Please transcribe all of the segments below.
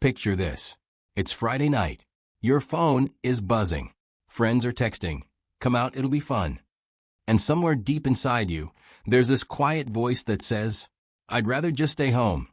Picture this. It's Friday night. Your phone is buzzing. Friends are texting. Come out, it'll be fun. And somewhere deep inside you, there's this quiet voice that says, I'd rather just stay home.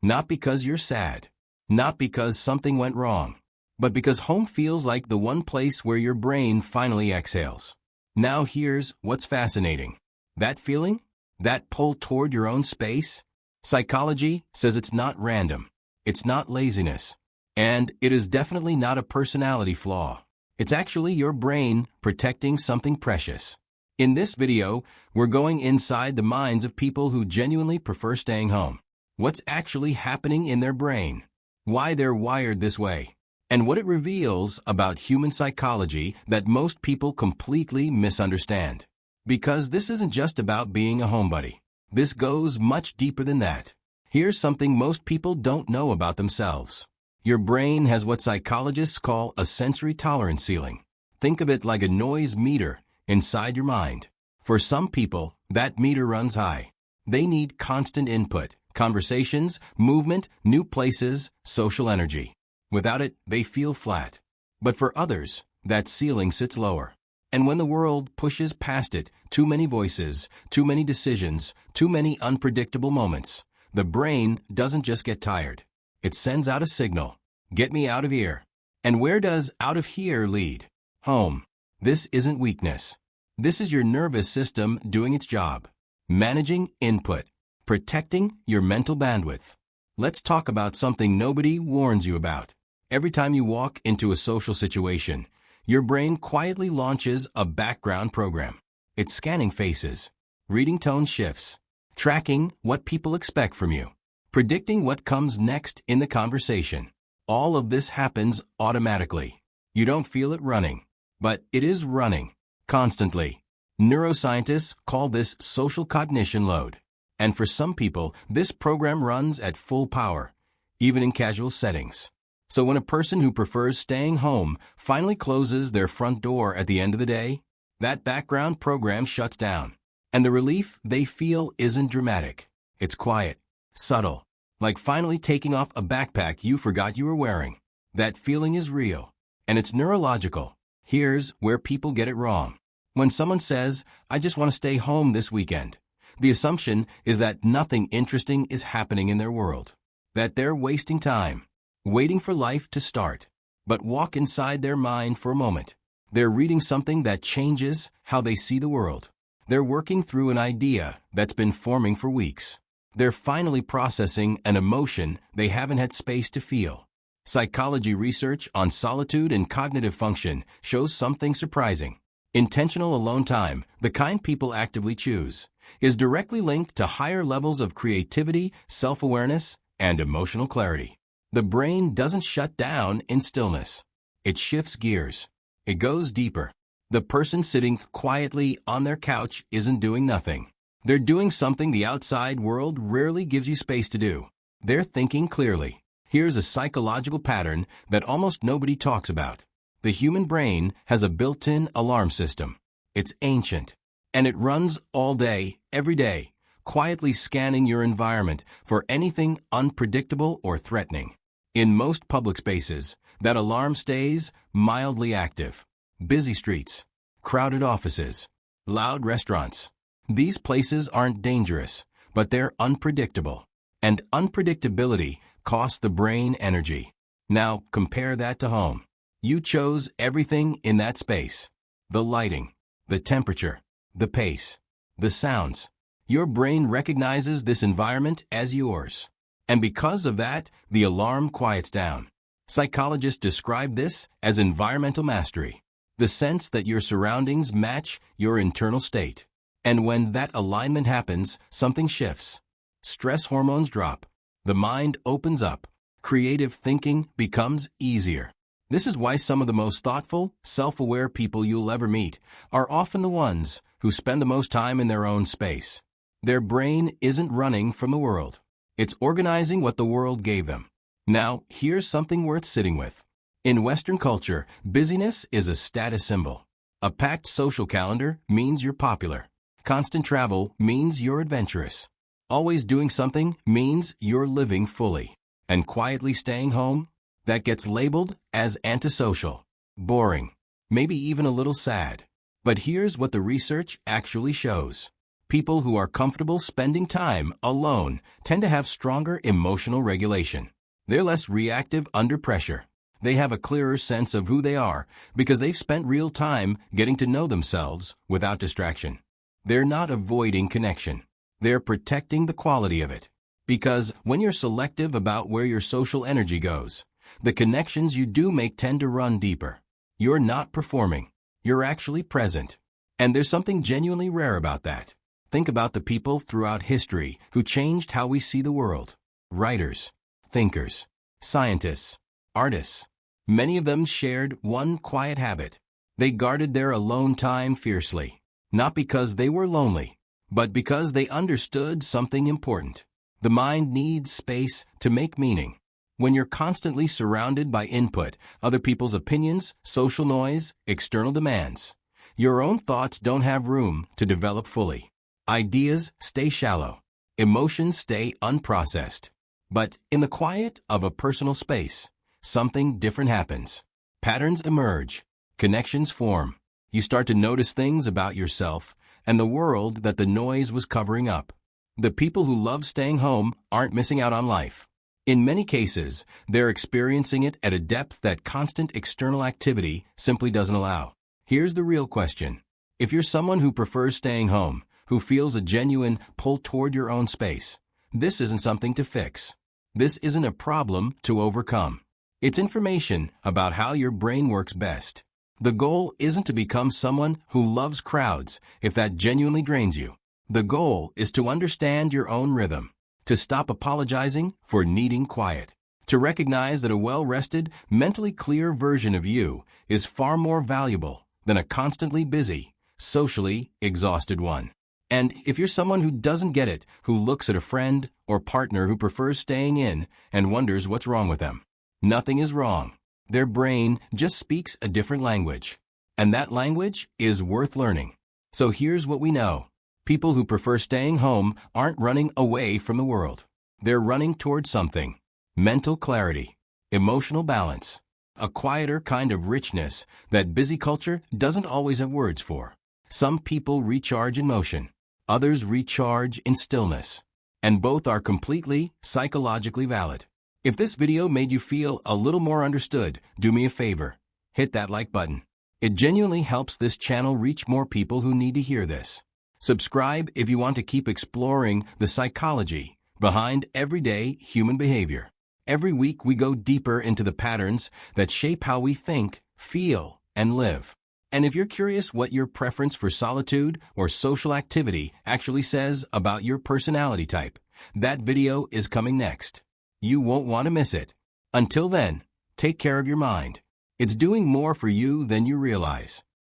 Not because you're sad. Not because something went wrong. But because home feels like the one place where your brain finally exhales. Now here's what's fascinating. That feeling? That pull toward your own space? Psychology says it's not random. It's not laziness. And it is definitely not a personality flaw. It's actually your brain protecting something precious. In this video, we're going inside the minds of people who genuinely prefer staying home. What's actually happening in their brain? Why they're wired this way? And what it reveals about human psychology that most people completely misunderstand. Because this isn't just about being a homebody. This goes much deeper than that. Here's something most people don't know about themselves. Your brain has what psychologists call a sensory tolerance ceiling. Think of it like a noise meter inside your mind. For some people, that meter runs high. They need constant input, conversations, movement, new places, social energy. Without it, they feel flat. But for others, that ceiling sits lower. And when the world pushes past it, too many voices, too many decisions, too many unpredictable moments, the brain doesn't just get tired. It sends out a signal. Get me out of here. And where does out of here lead? Home. This isn't weakness. This is your nervous system doing its job. Managing input. Protecting your mental bandwidth. Let's talk about something nobody warns you about. Every time you walk into a social situation, your brain quietly launches a background program. It's scanning faces, reading tone shifts, tracking what people expect from you, predicting what comes next in the conversation. All of this happens automatically. You don't feel it running, but it is running, constantly. Neuroscientists call this social cognition load. And for some people, this program runs at full power, even in casual settings. So when a person who prefers staying home finally closes their front door at the end of the day, that background program shuts down. And the relief they feel isn't dramatic. It's quiet, subtle, like finally taking off a backpack you forgot you were wearing. That feeling is real, and it's neurological. Here's where people get it wrong. When someone says, I just want to stay home this weekend, the assumption is that nothing interesting is happening in their world, that they're wasting time, waiting for life to start. But walk inside their mind for a moment. They're reading something that changes how they see the world. They're working through an idea that's been forming for weeks. They're finally processing an emotion they haven't had space to feel. Psychology research on solitude and cognitive function shows something surprising. Intentional alone time, the kind people actively choose, is directly linked to higher levels of creativity, self-awareness, and emotional clarity. The brain doesn't shut down in stillness. It shifts gears. It goes deeper. The person sitting quietly on their couch isn't doing nothing. They're doing something the outside world rarely gives you space to do. They're thinking clearly. Here's a psychological pattern that almost nobody talks about. The human brain has a built-in alarm system. It's ancient, and it runs all day, every day, quietly scanning your environment for anything unpredictable or threatening. In most public spaces, that alarm stays mildly active. Busy streets, crowded offices, loud restaurants. These places aren't dangerous, but they're unpredictable. And unpredictability costs the brain energy. Now compare that to home. You chose everything in that space. The lighting, the temperature, the pace, the sounds. Your brain recognizes this environment as yours. And because of that, the alarm quiets down. Psychologists describe this as environmental mastery, the sense that your surroundings match your internal state. And when that alignment happens, something shifts. Stress hormones drop. The mind opens up. Creative thinking becomes easier. This is why some of the most thoughtful, self-aware people you'll ever meet are often the ones who spend the most time in their own space. Their brain isn't running from the world. It's organizing what the world gave them. Now, here's something worth sitting with. In Western culture, busyness is a status symbol. A packed social calendar means you're popular. Constant travel means you're adventurous. Always doing something means you're living fully. and quietly staying home, that gets labeled as antisocial, boring, maybe even a little sad. But here's what the research actually shows. People who are comfortable spending time alone tend to have stronger emotional regulation. They're less reactive under pressure. They have a clearer sense of who they are because they've spent real time getting to know themselves without distraction. They're not avoiding connection. They're protecting the quality of it. Because when you're selective about where your social energy goes, the connections you do make tend to run deeper. You're not performing. You're actually present. And there's something genuinely rare about that. Think about the people throughout history who changed how we see the world. Writers, thinkers, scientists, artists. Many of them shared one quiet habit. They guarded their alone time fiercely, not because they were lonely, but because they understood something important. The mind needs space to make meaning. When you're constantly surrounded by input, other people's opinions, social noise, external demands, your own thoughts don't have room to develop fully. Ideas stay shallow. Emotions stay unprocessed. But in the quiet of a personal space, something different happens. Patterns emerge. Connections form. You start to notice things about yourself and the world that the noise was covering up. The people who love staying home aren't missing out on life. In many cases, they're experiencing it at a depth that constant external activity simply doesn't allow. Here's the real question. If you're someone who prefers staying home, who feels a genuine pull toward your own space, this isn't something to fix. This isn't a problem to overcome. It's information about how your brain works best. The goal isn't to become someone who loves crowds if that genuinely drains you. The goal is to understand your own rhythm, to stop apologizing for needing quiet, to recognize that a well-rested, mentally clear version of you is far more valuable than a constantly busy, socially exhausted one. And if you're someone who doesn't get it, who looks at a friend or partner who prefers staying in and wonders what's wrong with them, nothing is wrong. Their brain just speaks a different language. And that language is worth learning. So here's what we know. People who prefer staying home aren't running away from the world. They're running toward something. Mental clarity, emotional balance, a quieter kind of richness that busy culture doesn't always have words for. Some people recharge in motion. Others recharge in stillness. And both are completely psychologically valid. If this video made you feel a little more understood, do me a favor. Hit that like button. It genuinely helps this channel reach more people who need to hear this. Subscribe if you want to keep exploring the psychology behind everyday human behavior. Every week we go deeper into the patterns that shape how we think, feel, and live. And if you're curious what your preference for solitude or social activity actually says about your personality type, that video is coming next. You won't want to miss it. Until then, take care of your mind. It's doing more for you than you realize.